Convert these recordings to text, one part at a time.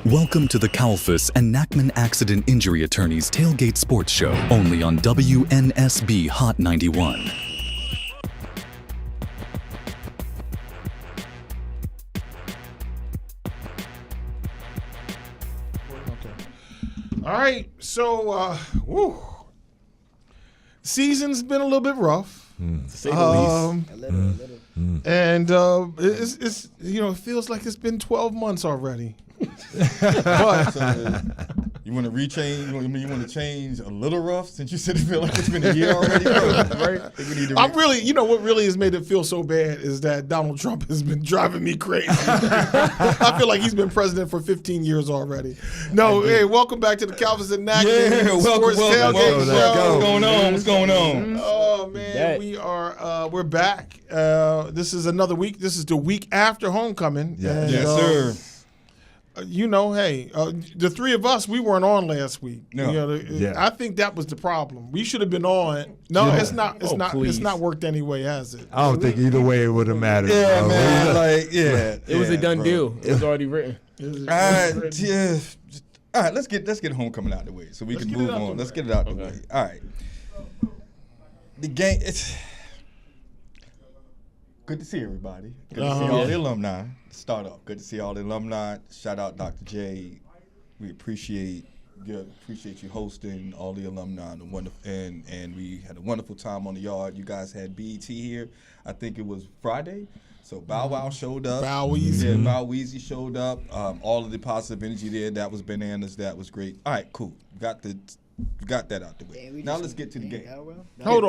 Welcome to the Kalfus and Nachman Accident Injury Attorneys Tailgate Sports Show, only on WNSB Hot 91. All right, so season's been a little bit rough, to say the least. A little. and it's it feels like it's been 12 months already. But You want to rechange? You want to change a little rough since you said it feel like it's been a year already, right? I think we need to I'm really, what really has made it feel so bad is that Donald Trump has been driving me crazy. I feel like he's been president for 15 years already. No, hey, welcome back to the Kalfus and Nachman Sports Tailgate Show. What's going on? Oh man, we're back. This is another week. This is the week after homecoming. Yeah. And, Yes, sir. The three of us, we weren't on last week. No. I think that was the problem. We should have been on. No, it's not. It's not. please. It's not worked anyway, has it? I don't think either way it would have mattered. Yeah, bro. man. It was a done deal. It was already written. All right, let's get homecoming out of the way so we can move on. Let's get it out of the way. All right. The game. It's good to see everybody. Good to see all the alumni. Start off. Good to see all the alumni. Shout out Dr. J. We appreciate you hosting all the alumni and we had a wonderful time on the yard. You guys had BET here. I think it was Friday. So Bow Wow showed up. Bow Weezy. Yeah, Bow Weezy showed up. All of the positive energy there. That was bananas. That was great. All right, cool. Got that out the way. Now let's get to the game. Hold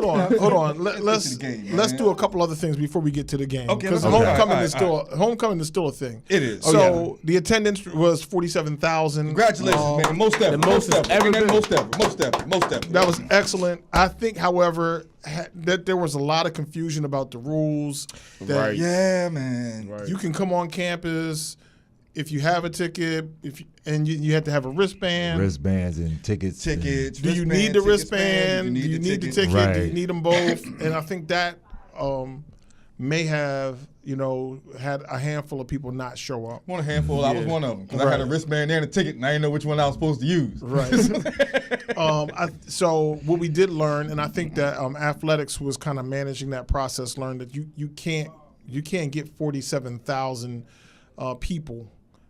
on. Let's get to the game, Let's man. do a couple other things before we get to the game. Okay, Because let's go. homecoming is still a thing. It is. So the attendance was 47,000. Congratulations, man. Most ever. Most ever. Most ever. That was excellent. I think, however, that there was a lot of confusion about the rules. That Yeah, man. Right. you can come on campus if you have a ticket, you have to have a wristband. Wristbands and tickets. Do you need the wristband? Do you need the ticket? Right. Do you need them both? And I think that may have, had a handful of people not show up. One handful. I was one of them because I had a wristband and a ticket, and I didn't know which one I was supposed to use. Right. So what we did learn, and I think that athletics was kind of managing that process, learned that you can't get 47,000 people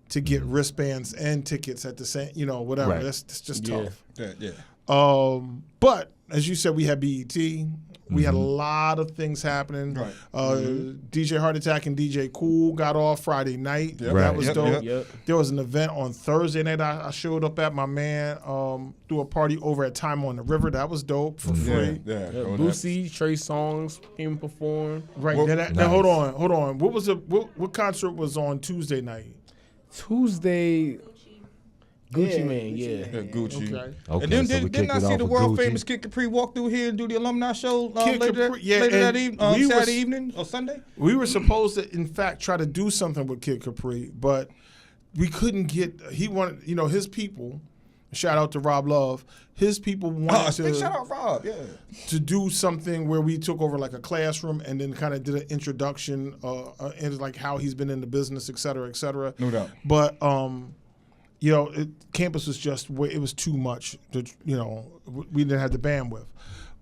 to get wristbands and tickets at the same, whatever. Right. That's just tough. Yeah. But as you said, we had BET. We had a lot of things happening. Right. DJ Heart Attack and DJ Cool got off Friday night. Yep. That was Yep, dope. yep. There was an event on Thursday night I showed up at. My man threw a party over at Time on the River. That was dope for free. Yeah. Boosie, Trey Songz came perform. Right. Well, Now hold on. What concert was on Tuesday night? Tuesday, Gucci Man, Yeah, Gucci. Okay. Okay, And then so we didn't kicked I it see off the with world Gucci. famous Kid Capri walk through here and do the alumni show Kid later Capri, yeah, that and evening, we was- Saturday evening or Sunday? We were supposed to, in fact, try to do something with Kid Capri, but we couldn't get. He wanted, his people. Shout out to Rob Love. His people wanted Shout out Rob, yeah. to do something where we took over like a classroom and then kind of did an introduction and like how he's been in the business, et cetera, et cetera. No doubt. But campus was just it was too much. We didn't have the bandwidth.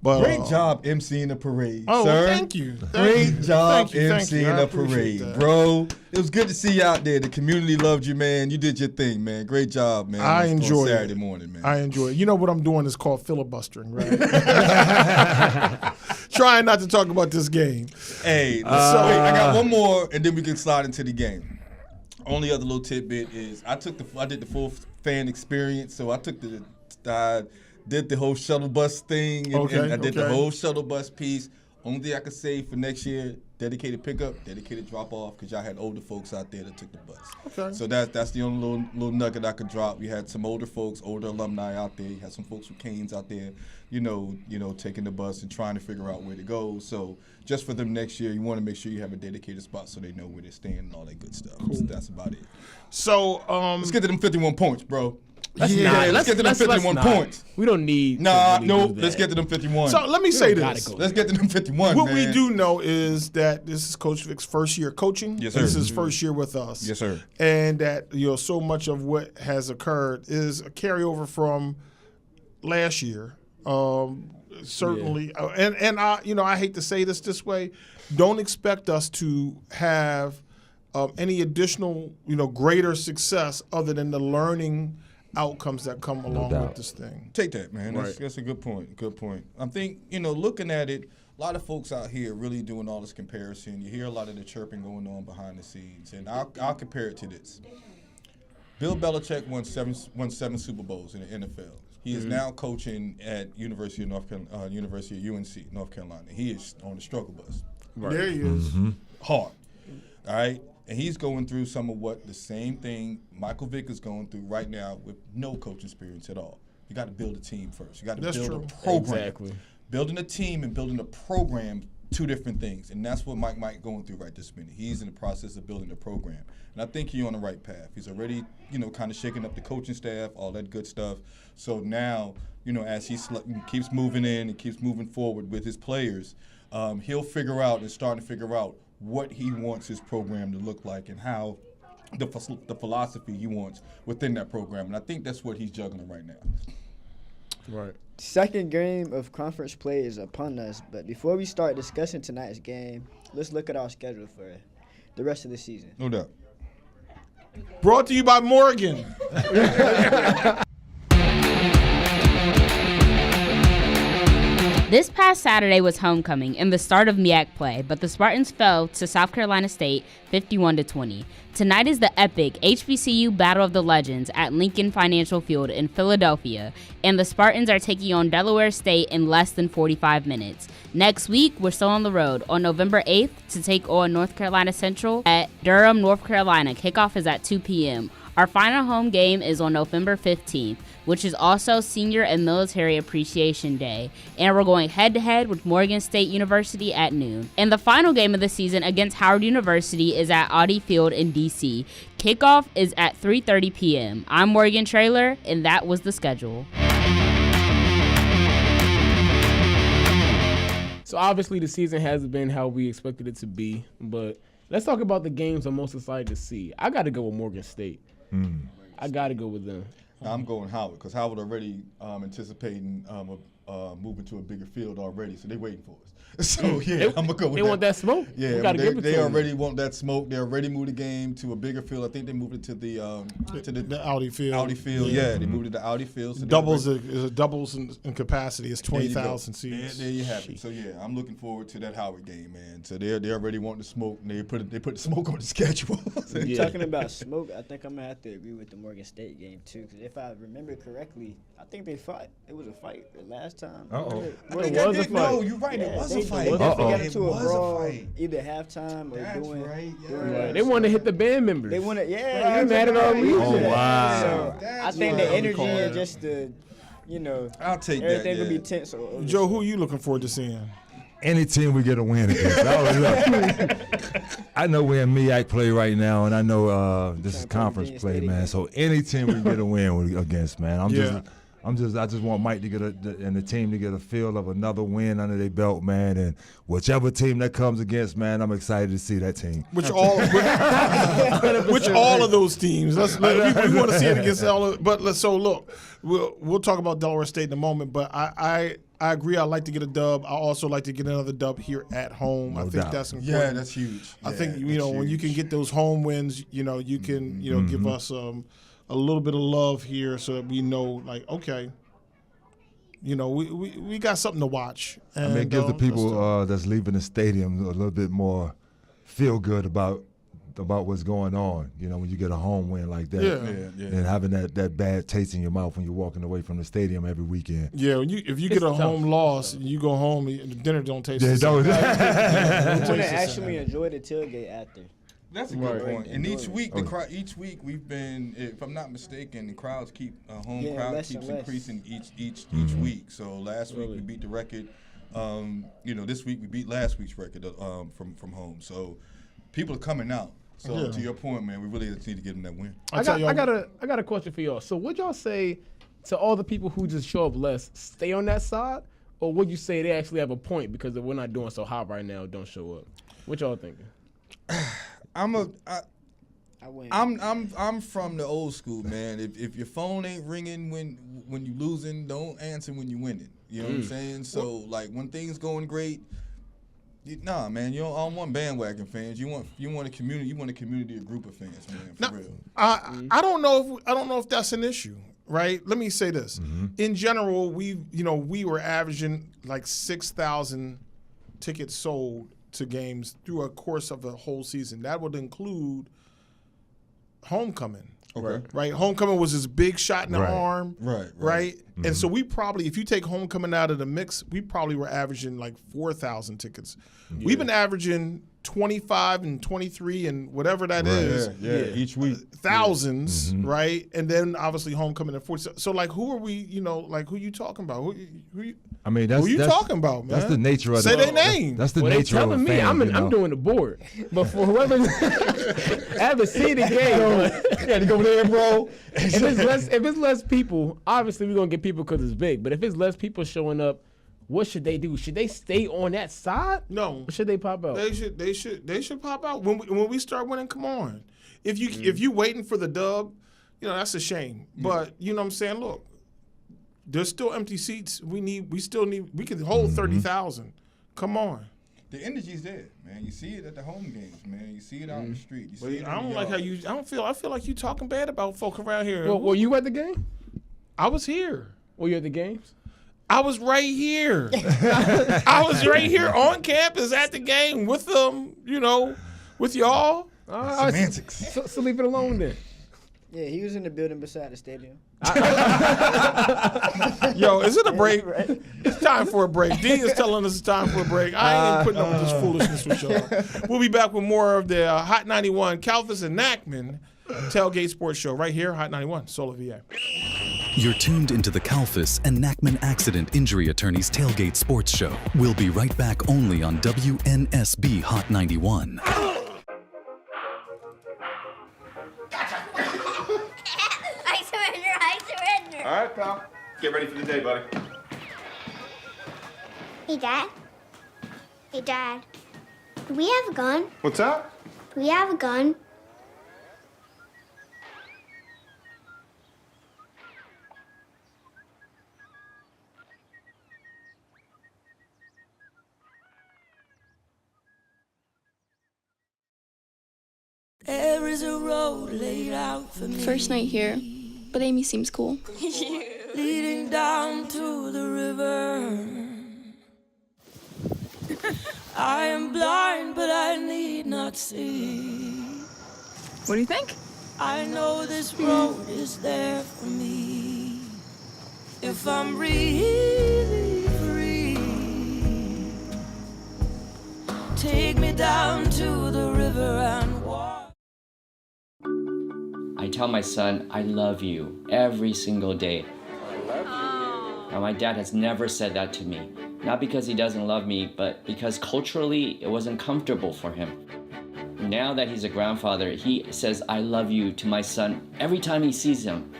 But Great job emceeing the parade, Oh, sir. well, thank you. Great job Thank you. emceeing I the appreciate parade, that. bro. It was good to see you out there. The community loved you, man. You did your thing, man. Great job, man. I on enjoyed it. Saturday morning, man. I enjoy it. You know what I'm doing is called filibustering, right? Trying not to talk about this game. Hey, I got one more, and then we can slide into the game. Only other little tidbit is I did the full fan experience, so I did the whole shuttle bus thing, and I did the whole shuttle bus piece. Only thing I could say for next year, dedicated pickup, dedicated drop off, because y'all had older folks out there that took the bus. Okay. So that's the only little nugget I could drop. We had some older folks, older alumni out there. You had some folks with canes out there, taking the bus and trying to figure out where to go. So just for them next year, you want to make sure you have a dedicated spot so they know where they're staying and all that good stuff. Cool. So that's about it. So Let's get to them 51 points, bro. Let's let's get to them 51 points. We don't need. Let's get to them 51. So let me say don't this. gotta go. Let's get to them 51. What man. we do know is that this is Coach Vic's first year coaching. Yes, This sir. is his first year with us. Yes, sir. And that so much of what has occurred is a carryover from last year. Certainly, and I hate to say this way. Don't expect us to have any additional greater success other than the learning outcomes that come along with this thing. Take that, man. That's a good point. Good point. I think, looking at it, a lot of folks out here really doing all this comparison. You hear a lot of the chirping going on behind the scenes. And I'll compare it to this. Bill Belichick won seven Super Bowls in the NFL. He is now coaching at University of North Carolina, University of UNC, North Carolina. He is on the struggle bus. Right. There he is. Hard. All right? And he's going through some of the same thing Michael Vick is going through right now with no coaching experience at all. You got to build a team first. You got to build a program. Exactly. Building a team and building a program, two different things. And that's what Mike going through right this minute. He's in the process of building a program. And I think he's on the right path. He's already, kind of shaking up the coaching staff, all that good stuff. So now, as he keeps moving in and keeps moving forward with his players, he'll figure out what he wants his program to look like and how the philosophy he wants within that program. And I think that's what he's juggling right now. Right. Second game of conference play is upon us, but before we start discussing tonight's game, let's look at our schedule for the rest of the season. No doubt. Brought to you by Morgan. This past Saturday was homecoming and the start of MEAC play, but the Spartans fell to South Carolina State 51-20. Tonight is the epic HBCU Battle of the Legends at Lincoln Financial Field in Philadelphia, and the Spartans are taking on Delaware State in less than 45 minutes. Next week, we're still on the road on November 8th to take on North Carolina Central at Durham, North Carolina. Kickoff is at 2 p.m. Our final home game is on November 15th, which is also Senior and Military Appreciation Day, and we're going head-to-head with Morgan State University at noon. And the final game of the season against Howard University is at Audi Field in D.C. Kickoff is at 3:30 p.m. I'm Morgan Traylor, and that was the schedule. So obviously the season hasn't been how we expected it to be, but let's talk about the games I'm most excited to see. I got to go with Morgan State. I got to go with them. Now I'm going Howard because Howard already anticipating moving to a bigger field already, so they're waiting for us. So I'm gonna go with They that. want that smoke. Yeah, they already want that smoke. They already moved the game to a bigger field. I think they moved it to the Audi Field. Audi Field. Yeah, they moved it to Audi Field. So doubles in capacity. It's 20,000 seats. There you have it. So yeah, I'm looking forward to that Howard game, man. So they already want the smoke. And they put the smoke on the schedule. Talking about smoke, I think I'm gonna have to agree with the Morgan State game too. Because if I remember correctly, I think they fought. It was a fight the last time. It was a fight. No, you're right. It was a fight. They definitely got into a was a brawl fight. either halftime or That's doing. right, yeah. doing They want to hit the band members. They want to, You mad at our region. Oh, wow. So That's I think what the I'm energy calling and it. just the, I'll take that. everything will be Yeah. tense. Joe, who are you looking forward to seeing? Any team we get a win against. I know we're in MEAC play right now, and I know this is conference play, man. So any team we get a win against, man. I just want Mike to get and the team to get a feel of another win under their belt, man. And whichever team that comes against, man, I'm excited to see that team. Which all of those teams. We want to see it against all of. But look, we'll talk about Delaware State in a moment. But I agree. I'd like to get a dub. I also like to get another dub here at home. I think doubt. that's important. Yeah, that's huge. I think that's when you huge. can get those home wins, you can give us a little bit of love here, so that we know, like, okay, we got something to watch. And, I mean, it gives the people that's leaving the stadium a little bit more feel good about what's going on. When you get a home win like that, Yeah. and having that bad taste in your mouth when you're walking away from the stadium every weekend. Yeah, if you get a home loss, you go home, the dinner don't taste the Yeah, same. I want to actually enjoy the tailgate after. That's a good point. And each week, Oh. each week we've been, if I'm not mistaken, the crowds keep home Yeah, crowd less keeps and less. increasing each week. So last week we beat the record. This week we beat last week's record from home. So people are coming out. So to your point, man, we really need to get them that win. I got a question for y'all. So would y'all say to all the people who just show up less, stay on that side, or would you say they actually have a point because if we're not doing so hot right now, don't show up? What y'all thinking? I'm from the old school, man. If your phone ain't ringing when you losing, don't answer when you winning. You know what I'm saying? So like when things going great, nah, man, you don't want bandwagon fans. You want a community. You want a community, a group of fans, man. For real. I don't know if that's an issue, right? Let me say this. In general, we were averaging like 6,000 tickets sold to games through a course of a whole season. That would include homecoming. Okay. Right? Homecoming was this big shot in the arm. Right? And so we probably, if you take homecoming out of the mix, we probably were averaging like 4,000 tickets. Yeah. We've been averaging 25 and 23 and whatever that is. Yeah, each week. Thousands, right? And then obviously homecoming at 40. So like who are we, who you talking about? Who you talking about, man? That's the nature of Say their name. That's the nature of a fan. I'm doing the board. But for whoever I haven't seen the game, you had to go there, bro. If it's less people, obviously we're gonna get people because it's big. But if it's less people showing up, what should they do? Should they stay on that side? No. Or should they pop out? They should pop out when we start winning. Come on, if you waiting for the dub, that's a shame. But you know what I'm saying. Look, there's still empty seats. We can hold 30,000. Come on. The energy's there, man. You see it at the home games, man. You see it out in the street. You see it I don't like how you. I feel like you talking bad about folk around here. Well, were you at the game? I was here. Were you at the games? I was right here. I was right here on campus at the game with them, with y'all. Semantics. So leave it alone then. Yeah, he was in the building beside the stadium. Yo, is it a break? It's time for a break. D is telling us it's time for a break. I ain't putting up with this foolishness with y'all. We'll be back with more of the Hot 91, Kalfus and Nachman Tailgate Sports Show right here, Hot 91, Solar VA. You're tuned into the Kalfus and Nachman Accident Injury Attorneys Tailgate Sports Show. We'll be right back only on WNSB Hot 91. I surrender. All right, pal. Get ready for the day, buddy. Hey, Dad. Hey, Dad. Do we have a gun? What's up? Do we have a gun? There is a road laid out for me. First night here, but Amy seems cool. Leading down to the river. I am blind, but I need not see. What do you think? I know this road is there for me. If I'm really free, take me down to the river and walk. I tell my son, I love you every single day. I love you. Now, my dad has never said that to me. Not because he doesn't love me, but because culturally it wasn't comfortable for him. Now that he's a grandfather, he says, I love you to my son every time he sees him.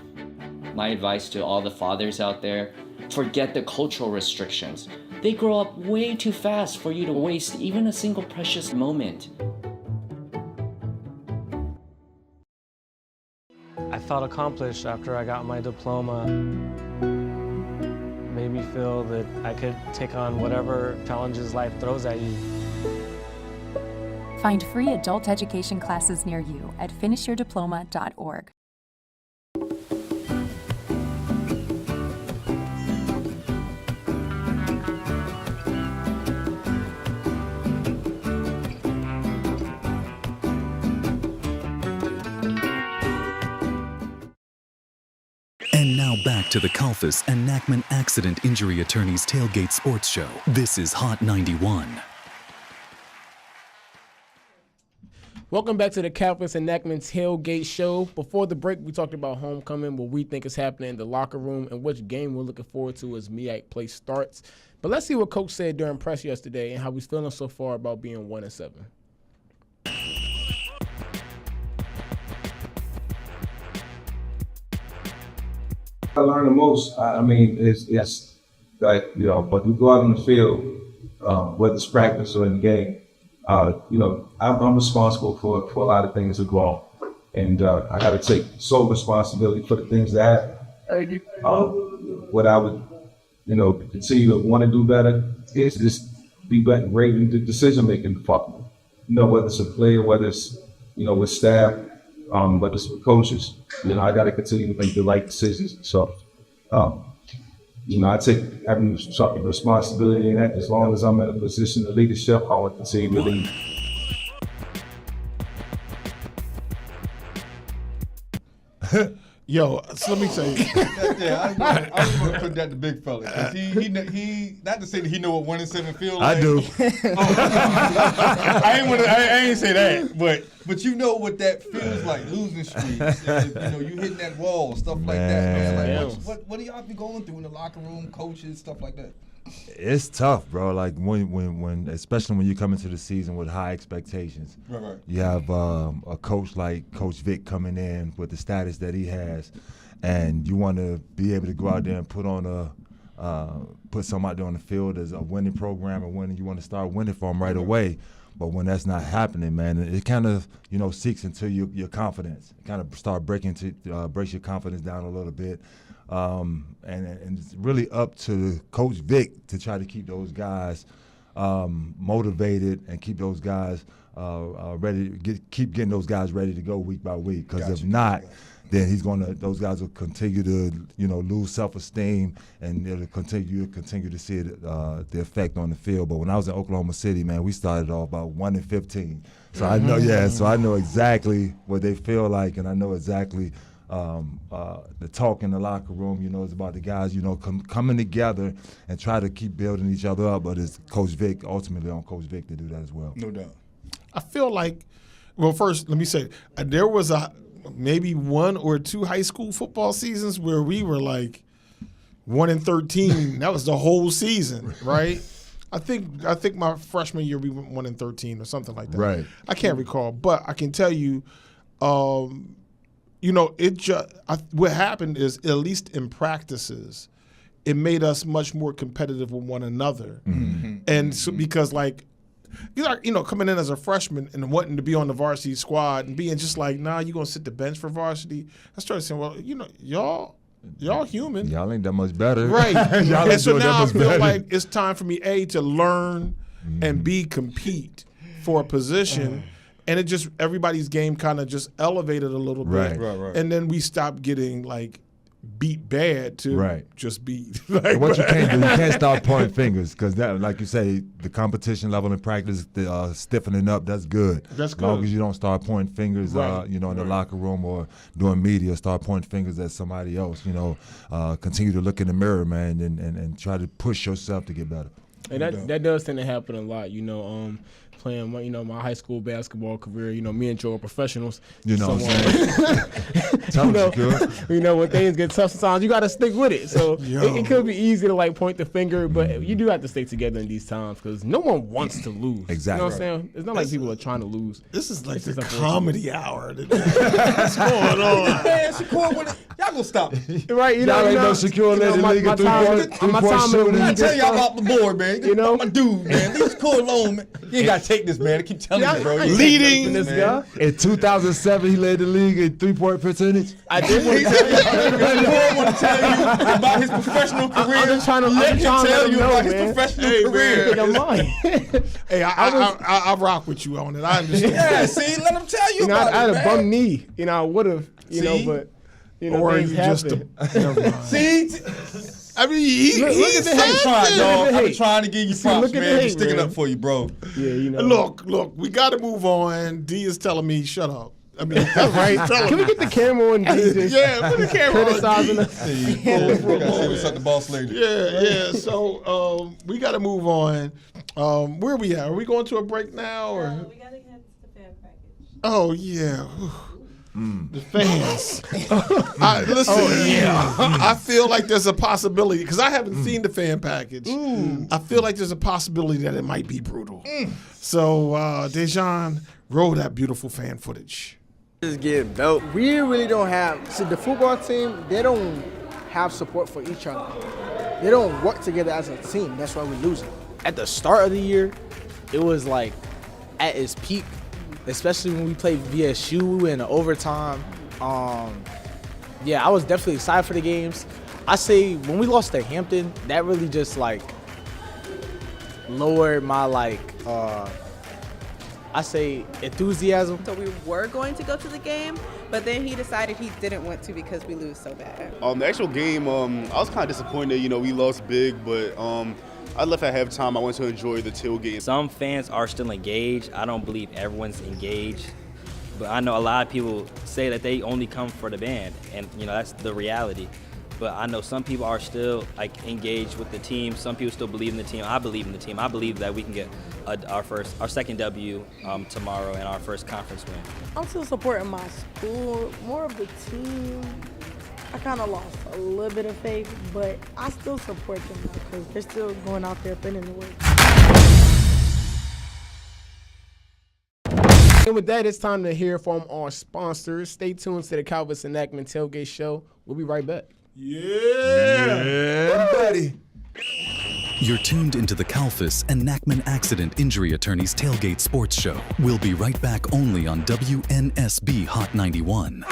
My advice to all the fathers out there, forget the cultural restrictions. They grow up way too fast for you to waste even a single precious moment. I felt accomplished after I got my diploma. Made me feel that I could take on whatever challenges life throws at you. Find free adult education classes near you at finishyourdiploma.org. And now back to the Kalfus and Nachman Accident Injury Attorneys Tailgate Sports Show. This is Hot 91. Welcome back to the Kalfus and Nachman Tailgate Show. Before the break, we talked about homecoming, what we think is happening in the locker room, and which game we're looking forward to as MEAC play starts. But let's see what Coach said during press yesterday and how he's feeling so far about being 1-7. I learned the most. I mean, it's like, you know, but we go out on the field, whether it's practice or in the game, you know, I'm responsible for a lot of things that go on. And I got to take sole responsibility for the things that happen. What I would, you know, continue to want to do better is just be better in the decision-making department. You know, whether it's a player, whether it's, you know, with staff, whether it's with coaches, you know, I got to continue to make the right decisions. So, you know, I take having some responsibility in that. As long as I'm in a position of leadership, I want to continue to lead. Yo, so let me tell you. I was going to put that to big fella. 'Cause he not to say that he know what 1-7 feel like. I do. I ain't say that, but you know what that feels like, losing streaks. And, you know, you hitting that wall, stuff like that. It's like, what do y'all be going through in the locker room, coaches, stuff like that? It's tough, bro. Like when especially when you come into the season with high expectations. Right. You have a coach like Coach Vic coming in with the status that he has, and you want to be able to go out there and put something out there on the field as a winning program and you want to start winning for them right away. But when that's not happening, man, it kind of, you know, seeks into your confidence. It kind of start breaks your confidence down a little bit. And it's really up to Coach Vic to try to keep those guys motivated and keep those guys ready. Keep getting those guys ready to go week by week. Because if not, then those guys will continue to, you know, lose self-esteem, and it'll continue to see the effect on the field. But when I was in Oklahoma City, man, we started off about 1-15. So I know, so I know exactly what they feel like, and I know exactly. The talk in the locker room, you know, is about the guys, you know, coming together and try to keep building each other up. But it's Coach Vic, ultimately on Coach Vic to do that as well. No doubt. I feel like, well, first, let me say, there was maybe 1 or 2 high school football seasons where we were like 1-13. That was the whole season, right? I think my freshman year we went 1-13 or something like that. Right. I can't recall, but I can tell you, you know, what happened is, at least in practices, it made us much more competitive with one another. Mm-hmm. And so, because like, you know, coming in as a freshman and wanting to be on the varsity squad and being just like, nah, you gonna sit the bench for varsity. I started saying, well, you know, y'all human. Y'all ain't that much better. Right. And so now I feel like it's time for me, to learn and compete for a position. And it just, everybody's game kind of just elevated a little bit. Right. And then we stopped getting like beat bad to just beat. Like, what you can't do, you can't start pointing fingers, because that, like you say, the competition level in practice, stiffening up, that's good. That's good. As long as you don't start pointing fingers, you know, in the locker room or doing media, start pointing fingers at somebody else, you know, continue to look in the mirror, man, and try to push yourself to get better. And that does tend to happen a lot, you know, playing my high school basketball career, you know, me and Joe are professionals. You know so, you know, when things get tough sometimes, you got to stick with it. So it could be easy to like point the finger, but you do have to stay together in these times, because no one wants to lose. Exactly. You know what I'm saying? It's not like people are trying to lose. This is like the comedy hour. What's going on? Man, Shakur, y'all gonna stop it. Right, you y'all know, ain't no Shakur in the league. I tell y'all about the board, man. You know, my dude, man. Leave Shakur alone, man. You ain't gotta take this, man. I keep telling you, bro. Leading this guy. In 2007, he led the league in 3-point percentage. I did want to tell you. Shakur want to tell you about his professional career. I'm just trying to let him tell you know, about man. his professional career. Hey, I rock with you on it. I understand. Yeah, see, let him tell you about it. I had man. a bum knee. You know, I would have. You know, but you know, or things you happen. See. I mean, look at the hate, dog. I've been trying to give you props, man. Hate, Just sticking up for you, bro. Yeah, you know. Look, we got to move on. D is telling me, shut up. I mean, that's right. Can we get the camera on D? Put the camera criticizing on us. You gotta see what's up the boss lady. Yeah. So we got to move on. Where are we at? Are we going to a break now, or? We gotta get the fan package. Oh yeah. The fans. I feel like there's a possibility, because I haven't seen the fan package. I feel like there's a possibility that it might be brutal. So, Dejan, roll that beautiful fan footage. Just getting belt. We really don't have. See, the football team, they don't have support for each other. They don't work together as a team. That's why we're losing. At the start of the year, it was like at its peak, especially when we played VSU. We went into overtime. Yeah, I was definitely excited for the games. I say when we lost to Hampton, that really just like lowered my I say enthusiasm. So we were going to go to the game, but then he decided he didn't want to because we lose so bad. The actual game, I was kind of disappointed. We lost big, but I left at halftime. I went to enjoy the tailgate. Some fans are still engaged. I don't believe everyone's engaged, but I know a lot of people say that they only come for the band, and that's the reality. But I know some people are still engaged with the team. Some people still believe in the team. I believe in the team. I believe that we can get our second W tomorrow and our first conference win. I'm still supporting my school, more of the team. I kind of lost a little bit of faith, but I still support them because they're still going out there putting in the work. And with that, it's time to hear from our sponsors. Stay tuned to the Kalfus and Nachman Tailgate Show. We'll be right back. Yeah, buddy. You're tuned into the Kalfus and Nachman Accident Injury Attorneys Tailgate Sports Show. We'll be right back only on WNSB Hot 91.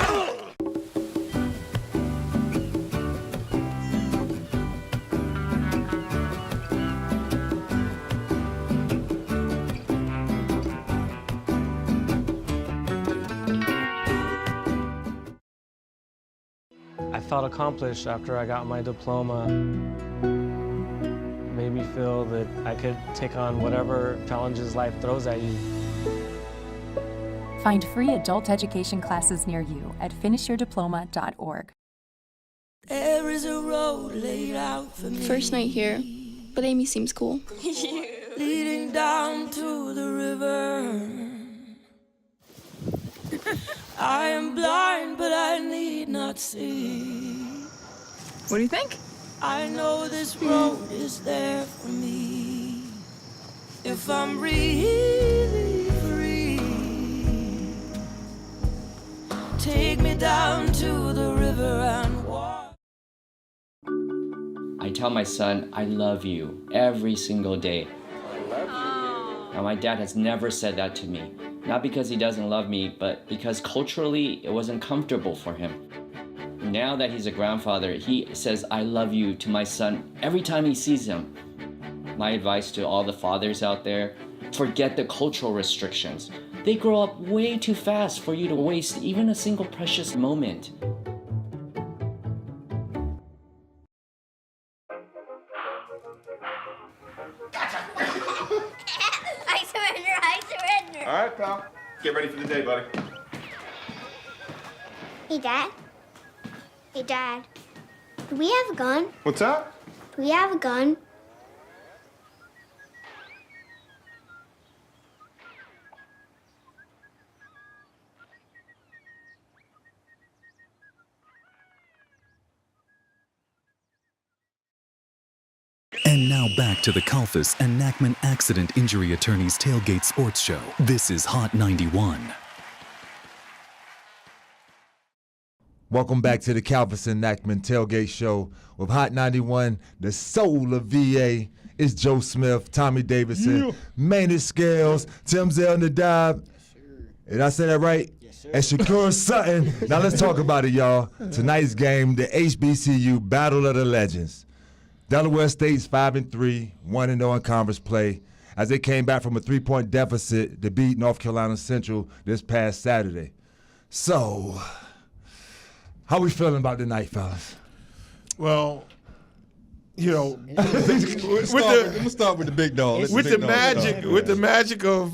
I felt accomplished after I got my diploma. Made me feel that I could take on whatever challenges life throws at you. Find free adult education classes near you at finishyourdiploma.org. There is a road laid out for me. First night here, but Amy seems cool. Leading down to the river. I am blind, but I need not see. What do you think? I know this road is there for me. If I'm really free, take me down to the river and walk. I tell my son, I love you every single day. Now, my dad has never said that to me. Not because he doesn't love me, but because culturally it wasn't comfortable for him. Now that he's a grandfather, he says, I love you to my son every time he sees him. My advice to all the fathers out there, forget the cultural restrictions. They grow up way too fast for you to waste even a single precious moment. I surrender. All right, pal. Get ready for the day, buddy. Hey, Dad. Hey, Dad. Do we have a gun? What's that? Do we have a gun? And now back to the Kalfus and Nachman Accident Injury Attorneys Tailgate Sports Show. This is Hot 91. Welcome back to the Kalfus and Nachman Tailgate Show with Hot 91, the soul of VA. It's Joe Smith, Tommy Davidson, Manny Scales, Tim Zell Nadab. Did I say that right? Yes, sir. And Shakur Sutton. Now let's talk about it, y'all. Tonight's game, the HBCU Battle of the Legends. Delaware State's 5-3, 1-0 in conference play, as they came back from a 3-point deficit to beat North Carolina Central this past Saturday. So, how we feeling about tonight, fellas? Well, you know, Let me start with the big dog. With the magic of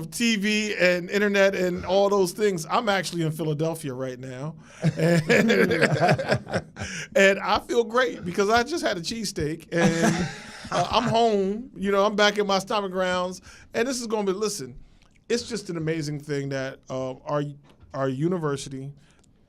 TV and internet and all those things, I'm actually in Philadelphia right now, and I feel great because I just had a cheesesteak and I'm home. You know, I'm back in my stomping grounds, and this is going to be. Listen, it's just an amazing thing that our university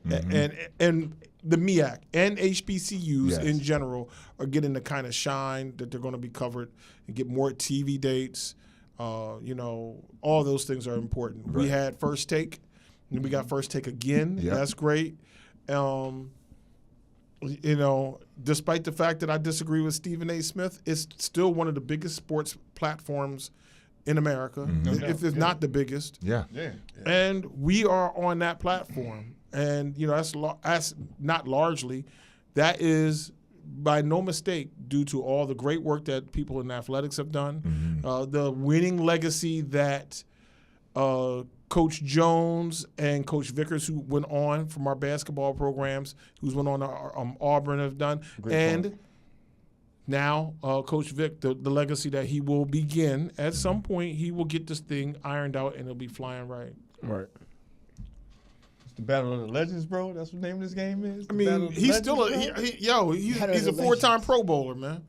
and the MEAC and HBCUs in general are getting the kind of shine that they're going to be covered and get more TV dates. You know, all those things are important. Right. We had First Take, and we got First Take again. Yep. That's great. you know, despite the fact that I disagree with Stephen A. Smith, it's still one of the biggest sports platforms in America, if it's not the biggest. Yeah. And we are on that platform. And, you know, that's not largely. That is, by no mistake, due to all the great work that people in athletics have done, the winning legacy that Coach Jones and Coach Vickers, who went on from our basketball programs, who's went on to Auburn, have done. Now, Coach Vic, the legacy that he will begin, at some point, he will get this thing ironed out and it'll be flying right. Right. It's the Battle of the Legends, bro. That's what the name of this game is. I mean, he's still he's a 4-time Pro Bowler, man.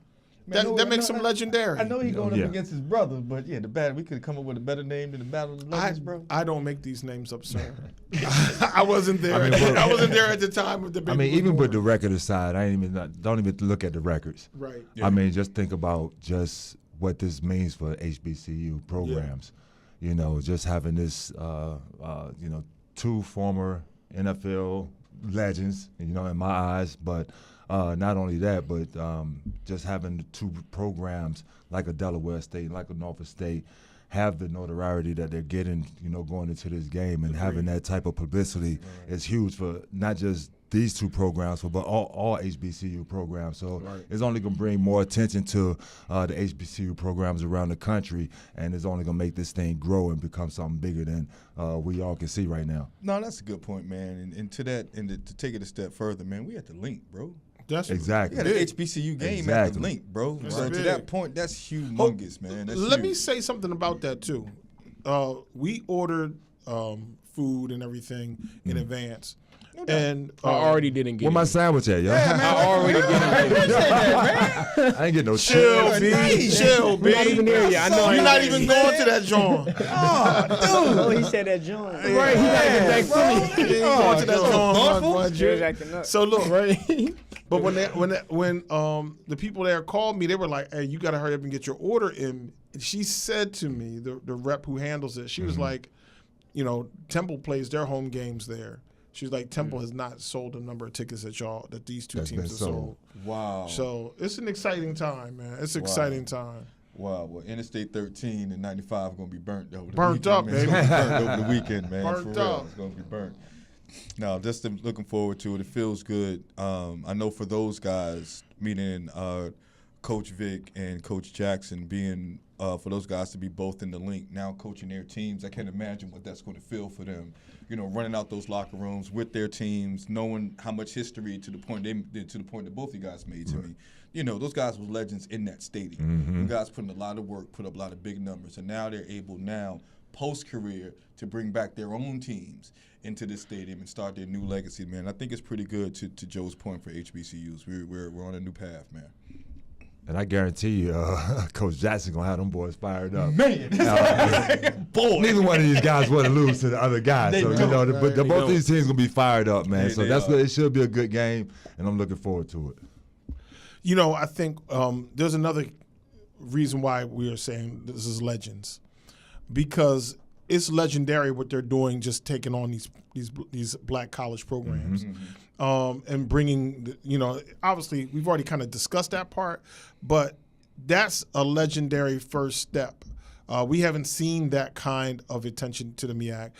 That makes him legendary. I know he's going up against his brother, but yeah, we could come up with a better name than the Battle of the Legends, bro. I don't make these names up, sir. I wasn't there. I wasn't there at the time of the. I mean, even with the record aside, don't even look at the records. Right. I mean, just think about just what this means for HBCU programs. You know, just having this, you know, 2 former NFL legends, you know, in my eyes, but. Not only that, but just having the 2 programs like a Delaware State, like a Norfolk State, have the notoriety that they're getting, you know, going into this game, and having that type of publicity is huge for not just these 2 programs, but all HBCU programs. So it's only going to bring more attention to the HBCU programs around the country, and it's only going to make this thing grow and become something bigger than we all can see right now. No, that's a good point, man. And to that, and to take it a step further, man, we at the link, bro. That's exactly. We got an HBCU game at the link, bro. So to that point, that's humongous, man. That's Let huge. me say something about that too. We ordered food and everything in advance. And I already didn't get Where my sandwich at, yo? I already didn't get it. I ain't get no chill, B. Chill, B. We're not even there yet. I know You're not even going to that joint. Oh, he said that joint. Right, he got to get back fully. He ain't going to that She was joint. acting up. So look, but when the people there called me, they were like, "Hey, you got to hurry up and get your order in." And she said to me, the rep who handles it, she was like, "You know, Temple plays their home games there." She's like, Temple has not sold a number of tickets that these 2 teams have sold. Wow. So it's an exciting time, man. It's an exciting time. Wow. Well, Interstate 13 and 95 are going to be burnt over the Burnt weekend, up, man. baby. It's gonna be burnt over the weekend, man. Burnt For real. up. It's going to be burnt. No, just looking forward to it. It feels good. I know for those guys, meaning Coach Vic and Coach Jackson, being for those guys to be both in the link, now coaching their teams, I can't imagine what that's going to feel for them. You know, running out those locker rooms with their teams, knowing how much history to the point that both of you guys made to me. You know, those guys were legends in that stadium. You guys put in a lot of work, put up a lot of big numbers, and now they're able post-career to bring back their own teams into this stadium and start their new legacy, man. I think it's pretty good to Joe's point for HBCUs. We're on a new path, man. And I guarantee you, Coach Jackson gonna have them boys fired up. Man, boy. Neither one of these guys want to lose to the other guys. So you know, both these teams gonna be fired up, man. So that's good. It should be a good game, and I'm looking forward to it. You know, I think there's another reason why we are saying this is legends, because it's legendary what they're doing, just taking on these black college programs. And bringing, you know, obviously we've already kind of discussed that part, but that's a legendary first step. We haven't seen that kind of attention to the MEAC.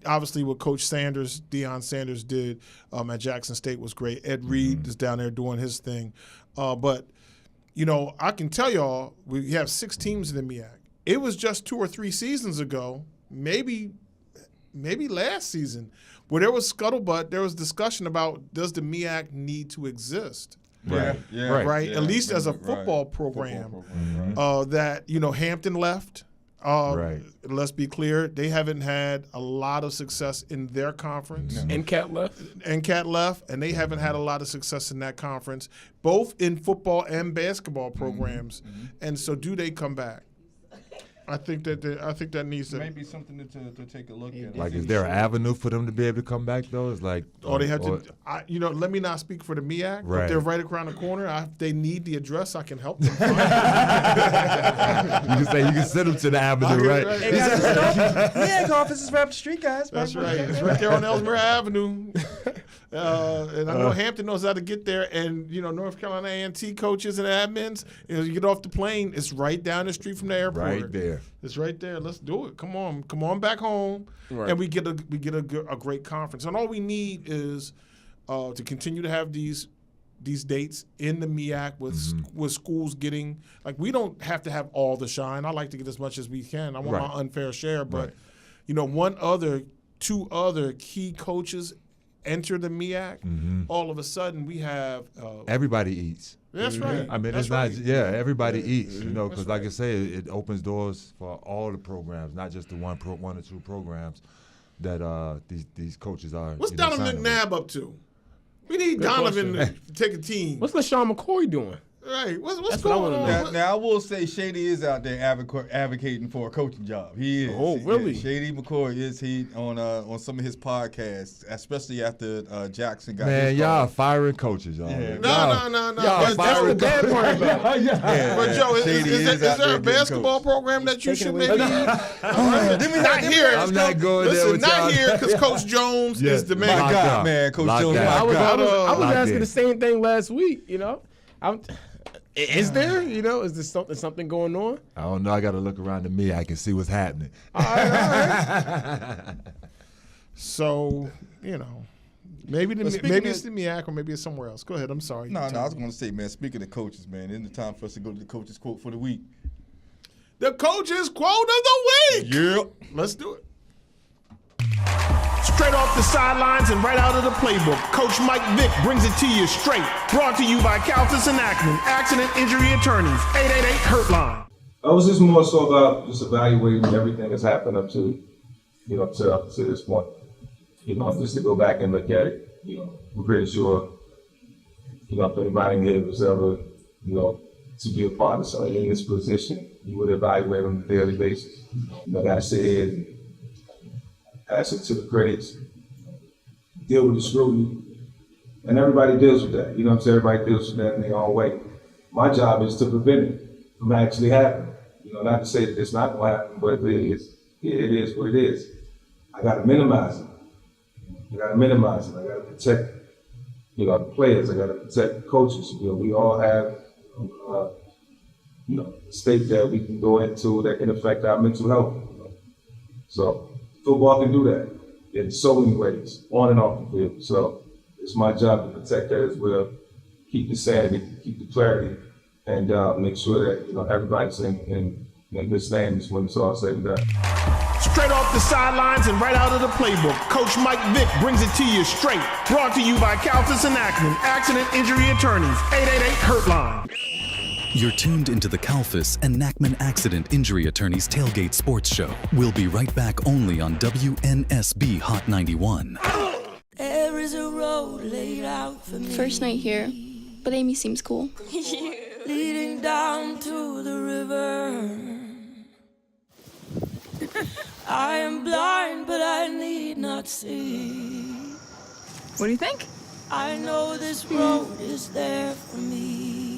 Obviously what Coach Sanders, Deion Sanders did at Jackson State was great. Ed Reed is down there doing his thing. But, you know, I can tell y'all we have 6 teams in the MEAC. It was just 2 or 3 seasons ago, maybe last season, where there was scuttlebutt, there was discussion about, does the MEAC need to exist? Right. At least as a football program. That, you know, Hampton left. Let's be clear, they haven't had a lot of success in their conference. And Cat left. And they haven't had a lot of success in that conference, both in football and basketball programs. And so do they come back? I think that needs to maybe something to take a look at. Like, is there an avenue for them to be able to come back though? It's like, they have to. You know, let me not speak for the MEAC, but they're right around the corner. If they need the address, I can help them. You can send them to the avenue, right? Hey guys, MEAC office is right up the street, guys. That's right. It's right there on Ellesmere Avenue. And I know Hampton knows how to get there. And, North Carolina A&T coaches and admins, you get off the plane, it's right down the street from the airport. Right there. It's right there. Let's do it. Come on back home. Right. And we get a great conference. And all we need is to continue to have these dates in the MEAC with schools getting, like, we don't have to have all the shine. I like to get as much as we can. I want my unfair share. But, 2 other key coaches enter the MEAC, all of a sudden we have everybody eats. That's right. I mean, That's it's not. right. Yeah, everybody eats. Because like I say, it opens doors for all the programs, not just the one or two programs that these coaches are. What's Donovan McNabb up to? We need Good Donovan question. to take a team. What's LaShawn McCoy doing? Right. What's That's what I going wanna know. on? Now, I will say Shady is out there advocating for a coaching job. He is. Oh, really? Yeah, Shady McCoy is on some of his podcasts, especially after Jackson got Man, his y'all call. firing coaches, y'all. Yeah. No. Y'all That's the bad part about it. Yeah, But Joe, Shady is out there there a getting basketball coached. program that you should away maybe? Not here. I'm not going there Listen, with not y'all. here because Coach Jones is the man. My God, man, Coach Jones. I was Locked asking in. the same thing last week. Is there? Is there something going on? I don't know. I got to look around to me. I can see what's happening. All right. So, maybe it's the MEAC or maybe it's somewhere else. Go ahead. I'm sorry. No, I was going to say, man, speaking of coaches, man, it's the time for us to go to the coach's quote for the week. The coach's quote of the week. Yeah. Let's do it. Straight off the sidelines and right out of the playbook, Coach Mike Vick brings it to you straight. Brought to you by Kalfus and Nachman, accident injury attorneys, 888-HURT-LINE. I was just more so about just evaluating everything that's happened up to this point. Just to go back and look at it. I'm pretty sure, if anybody here was ever, to be a part of something in this position, you would evaluate on a daily basis. I gotta sit here and answer to the critics, deal with the scrutiny, and everybody deals with that. Everybody deals with that in their own way. My job is to prevent it from actually happening. Not to say that it's not going to happen, but it is what it is. I got to minimize it. I got to protect, the players. I got to protect the coaches. We all have, state that we can go into that can affect our mental health. So football can do that in so many ways, on and off the field. So it's my job to protect that as well, keep the sanity, keep the clarity, and make sure that everybody's in good standings when it's all said and done. Straight off the sidelines and right out of the playbook, Coach Mike Vick brings it to you straight. Brought to you by Kalfus and Nachman, accident injury attorneys, 888-HURT-LINE. You're tuned into the Kalfus and Nachman Accident Injury Attorneys Tailgate Sports Show. We'll be right back only on WNSB Hot 91. There is a road laid out for me. First night here, but Amy seems cool. Leading down to the river. I am blind, but I need not see. What do you think? I know this road is there for me.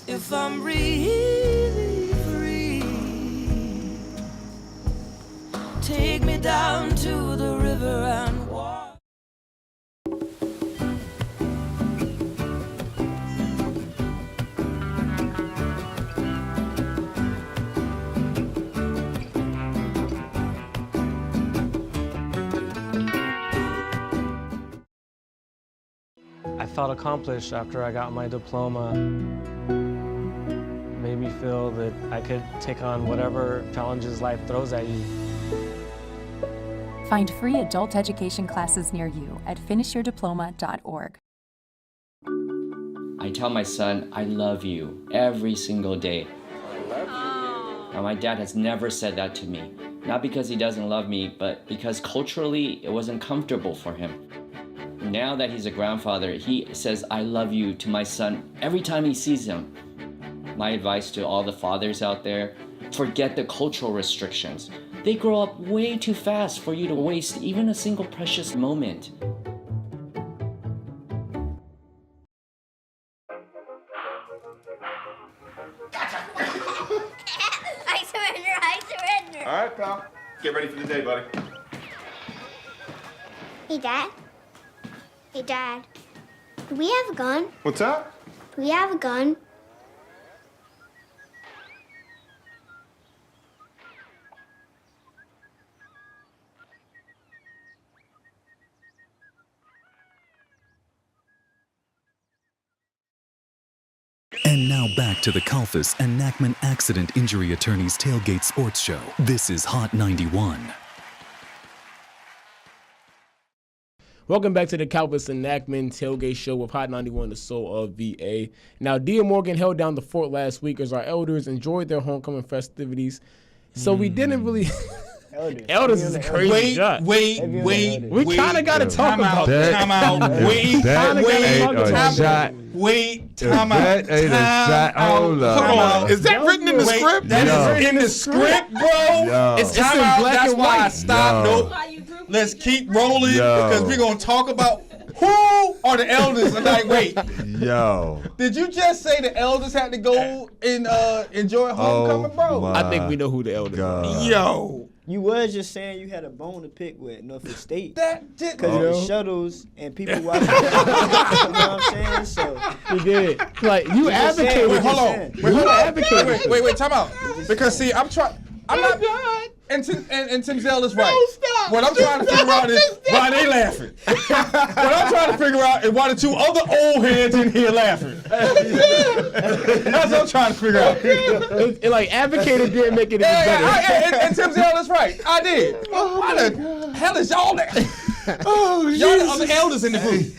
If I'm really free, take me down to the river and walk. I felt accomplished after I got my diploma. Made me feel that I could take on whatever challenges life throws at you. Find free adult education classes near you at finishyourdiploma.org. I tell my son, I love you every single day. I love you. Now, my dad has never said that to me. Not because he doesn't love me, but because culturally it wasn't comfortable for him. Now that he's a grandfather, he says, I love you to my son every time he sees him. My advice to all the fathers out there, forget the cultural restrictions. They grow up way too fast for you to waste even a single precious moment. I surrender. All right, pal. Get ready for the day, buddy. Hey, Dad. Hey, Dad, do we have a gun? What's that? Do we have a gun? And now back to the Kalfus and Nachman Accident Injury Attorneys Tailgate Sports Show. This is Hot 91. Welcome back to the Kalfus and Nachman Tailgate Show with Hot 91, the soul of VA. Now, Dia Morgan held down the fort last week as our elders enjoyed their homecoming festivities. So we didn't really... Elders is a crazy shot. Wait. We kind of got to talk about that. Time out. Wait. Time out. Hold on. Is that written in the script? That is written in the script, bro. It's time out. That's why I stopped. Nope. Let's keep rolling because we're going to talk about who are the elders tonight. Wait. Yo. Did you just say the elders had to go and enjoy homecoming, bro? I think we know who the elders are. Yo. You was just saying you had a bone to pick with Norfolk State. Because of the shuttles and people watching. You know what I'm saying? So we did. Like, you advocated. Wait, hold on. Wait, time out. Because, see, I'm not. And Tim Zell is right. No, stop. What I'm trying to figure out is why they laughing. What I'm trying to figure out is why the two other old heads in here laughing. That's what I'm trying to figure out. It like advocated didn't make it any better. And Tim Zell is right. I did. Why the hell is y'all there? Oh, y'all the other elders in the group.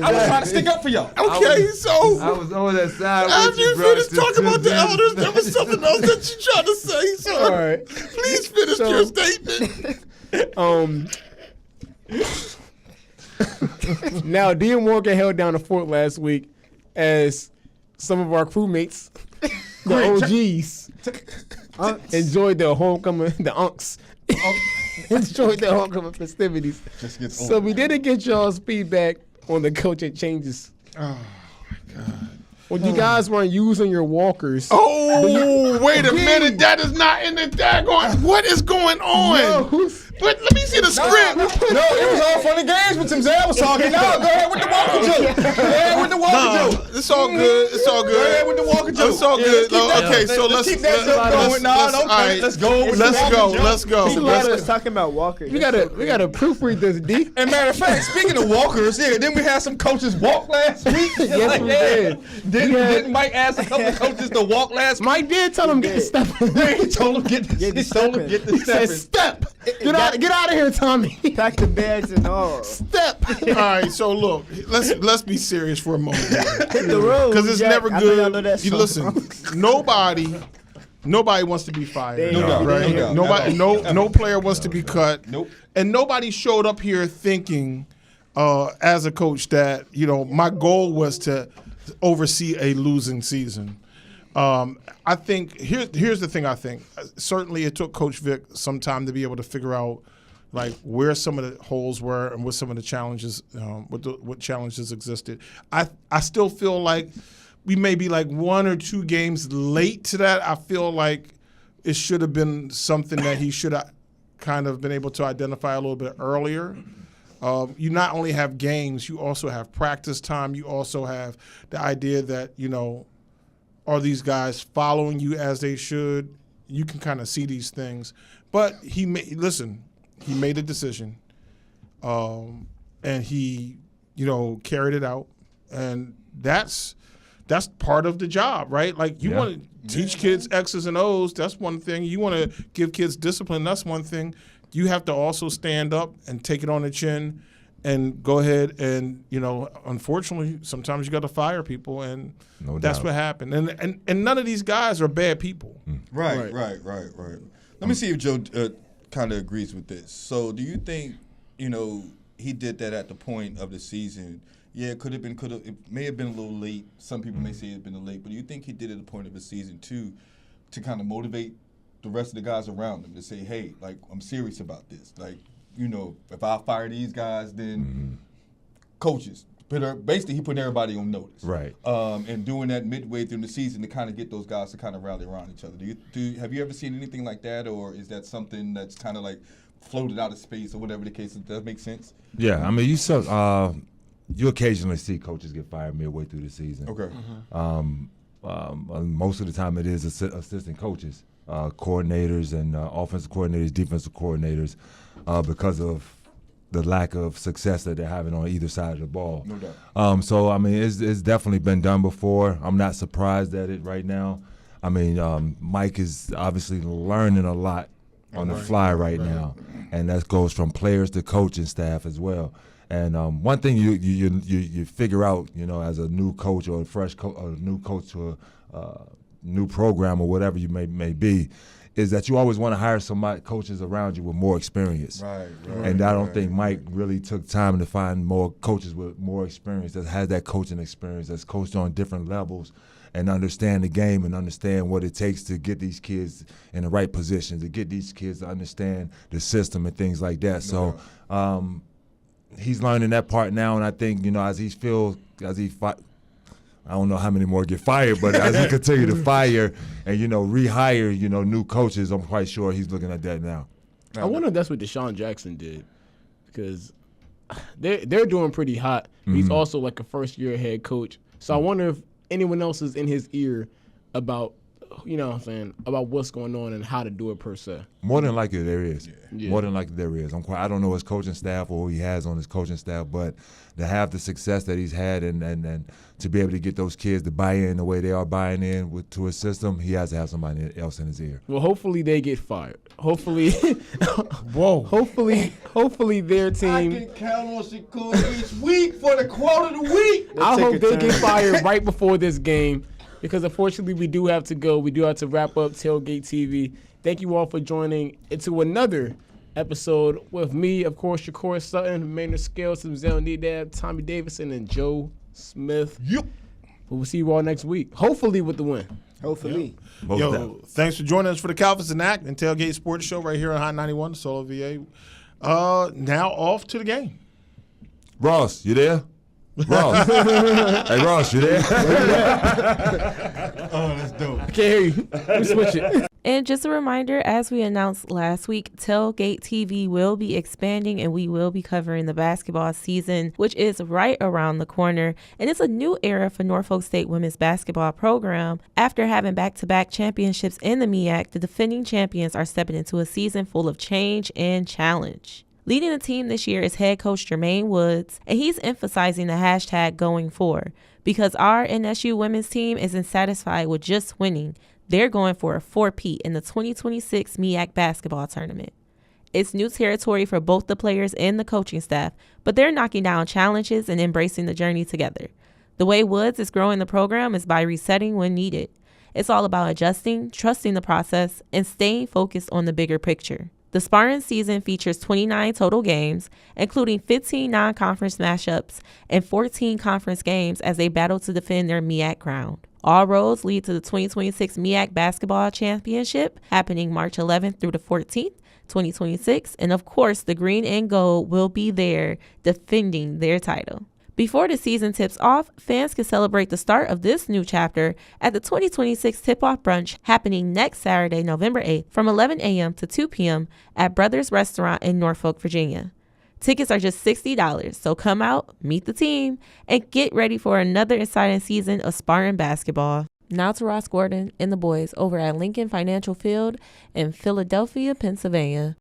I was trying to stick up for y'all. Okay, so I was on that side. After you finished talking about the elders, there was something else that you tried to say. So all right, please finish your statement. Now, Dia Morgan held down the fort last week as some of our crewmates, the OGs, enjoyed their homecoming. The unks enjoyed their homecoming festivities. So we didn't get y'all's feedback on the coaching changes. Oh my God. Well, you guys weren't using your walkers. Oh, wait a minute. That is not in the daggone. What is going on? But let me see the script. No, it was all funny games when Tim Zell was talking. No, go ahead with the walker joke. Go ahead with the walker joke. It's all good. It's all good. Go ahead with the walker joke. It's all good. Okay, so let's keep that joke going. No, don't cut it. Let's go. Let's go. Let's talking about Walker. We gotta proofread this, D. And matter of fact, speaking of walkers, then we had some coaches walk last week. Yes, we did. Didn't Mike ask a couple of coaches to walk last week? Mike did tell him get the step. He told him get the step. He said step. Get out of here, Tommy. Pack the bags and all. Step. All right, so look, let's be serious for a moment. Hit the road. Because it's never good. You listen, nobody wants to be fired. No player wants to be cut. Nope. And nobody showed up here thinking, as a coach, that my goal was to oversee a losing season. I think here's the thing. I think certainly it took Coach Vic some time to be able to figure out like where some of the holes were and what some of the challenges, what challenges existed. I still feel like we may be like 1 or 2 games late to that. I feel like it should have been something that he should have kind of been able to identify a little bit earlier. You not only have games, you also have practice time. You also have the idea that, are these guys following you as they should? You can kind of see these things. But he made a decision, and he, carried it out. And that's part of the job, right? Like you want to teach kids X's and O's. That's one thing. You want to give kids discipline. That's one thing. You have to also stand up and take it on the chin and go ahead and, unfortunately, sometimes you got to fire people, and that's what happened. And none of these guys are bad people. Right. Let me see if Joe kind of agrees with this. So do you think, he did that at the point of the season? Yeah, it may have been a little late. Some people may say it's been a late, but do you think he did it at the point of the season too, to kind of motivate the rest of the guys around him to say, hey, like, I'm serious about this. Like, if I fire these guys, then coaches. Basically, he put everybody on notice. Right. And doing that midway through the season to kind of get those guys to kind of rally around each other. Have you ever seen anything like that, or is that something that's kind of like floated out of space or whatever the case is? Does that make sense? Yeah, I mean, you saw you occasionally see coaches get fired midway through the season. Okay. Most of the time it is assistant coaches, coordinators and offensive coordinators, defensive coordinators, because of the lack of success that they're having on either side of the ball. No doubt. So, I mean, it's definitely been done before. I'm not surprised at it right now. I mean, Mike is obviously learning a lot on the fly right now, and that goes from players to coaching staff as well. And one thing you figure out, as a new coach or a new coach to a new program or whatever you may be, is that you always want to hire coaches around you with more experience. Right. And I don't think Mike really took time to find more coaches with more experience that has that coaching experience, that's coached on different levels and understand the game and understand what it takes to get these kids in the right position, to get these kids to understand the system and things like that. So he's learning that part now, and I think, I don't know how many more get fired, but as he continue to fire and, rehire, new coaches, I'm quite sure he's looking at that now. I wonder if that's what Deshaun Jackson did, because they're doing pretty hot. Mm-hmm. He's also like a first-year head coach. So I wonder if anyone else is in his ear about, about what's going on and how to do it per se. More than likely there is. Yeah. More than likely there is. I don't know his coaching staff or who he has on his coaching staff, but to have the success that he's had and to be able to get those kids to buy in the way they are buying in to his system, he has to have somebody else in his ear. Well, hopefully they get fired. Hopefully, hopefully their team. I can count on Shakur each week for the quote of the week. I hope they get fired right before this game, because unfortunately we do have to go. We do have to wrap up Tailgate TV. Thank you all for joining into another episode with me, of course, Shakur Sutton, Maynard Scales, Zell Nedab, Tommy Davidson, and Joe Smith. Yep. We'll see you all next week, hopefully with the win. Hopefully. Yep. Yo, thanks for joining us for the Kalfus and Nachman Tailgate Sports Show right here on Hot 91, Solo VA. Now off to the game. Ross, you there? Ross. Hey, Ross, you there? Oh, that's dope. I can't hear you. Let me switch it. And just a reminder, as we announced last week, Tailgate TV will be expanding and we will be covering the basketball season, which is right around the corner. And it's a new era for Norfolk State women's basketball program. After having back-to-back championships in the MEAC, the defending champions are stepping into a season full of change and challenge. Leading the team this year is head coach Jermaine Woods, and he's emphasizing the hashtag going for, because our NSU women's team isn't satisfied with just winning. They're going for a 4-peat in the 2026 MEAC basketball tournament. It's new territory for both the players and the coaching staff, but they're knocking down challenges and embracing the journey together. The way Woods is growing the program is by resetting when needed. It's all about adjusting, trusting the process, and staying focused on the bigger picture. The Spartan season features 29 total games, including 15 non-conference matchups and 14 conference games as they battle to defend their MEAC crown. All roads lead to the 2026 MEAC Basketball Championship happening March 11th through the 14th, 2026. And of course, the green and gold will be there defending their title. Before the season tips off, fans can celebrate the start of this new chapter at the 2026 Tip-Off Brunch happening next Saturday, November 8th from 11 a.m. to 2 p.m. at Brothers Restaurant in Norfolk, Virginia. Tickets are just $60, so come out, meet the team, and get ready for another exciting season of Spartan basketball. Now to Ross Gordon and the boys over at Lincoln Financial Field in Philadelphia, Pennsylvania.